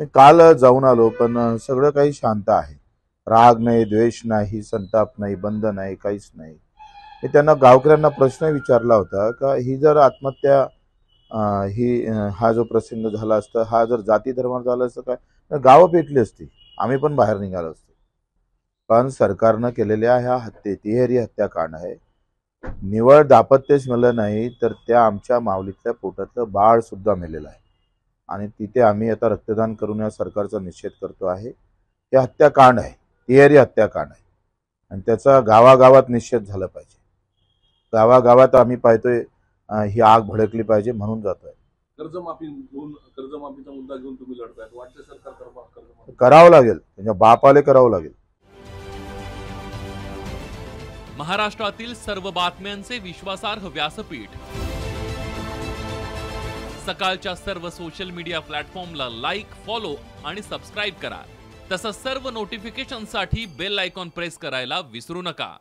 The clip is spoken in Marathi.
काल जाऊन आलो, पण सगळं काही शांत आहे. राग नाही, द्वेष नाही, संताप नाही, बंध नाही, काहीच नाही. मी त्यांना गावकऱ्यांना प्रश्न विचारला होता का ही जर आत्महत्या हा जो प्रसंग झाला असता, हा जर जाती धर्माचा झाला असता काय, तर गावं पेटली असती, आम्ही पण बाहेर निघालो असतो. पण सरकारनं केलेल्या ह्या तिहेरी हत्याकांड आहे. निवळ दाम्पत्यच मेलं नाही, तर त्या आमच्या माऊलीतल्या पोटातलं बाळ सुद्धा मेलेलं आहे. आणि तिथे आम्ही आता रक्तदान करून या सरकारचा निषेध करतो आहे. हे हत्याकांड आहे, तिहेरी हत्याकांड आहे आणि त्याचा गावागावात निषेध झाला पाहिजे. गावागावात आम्ही पाहतोय ही आग भडकली पाहिजे म्हणून जातोय. कर्जमाफीचा मुद्दा घेऊन तुम्ही लढताय, वाटतं सरकार कर्जमाफी करावं लागेल, त्यांच्या बापाले करावं लागेल. महाराष्ट्रातील सर्व बातम्यांचे विश्वासार्ह व्यासपीठ, सकाळच्या सर्व सोशल मीडिया प्लॅटफॉर्मला लाईक, फॉलो आणि सबस्क्राईब करा. तसंच सर्व नोटिफिकेशनसाठी बेल आयकॉन प्रेस करायला विसरू नका.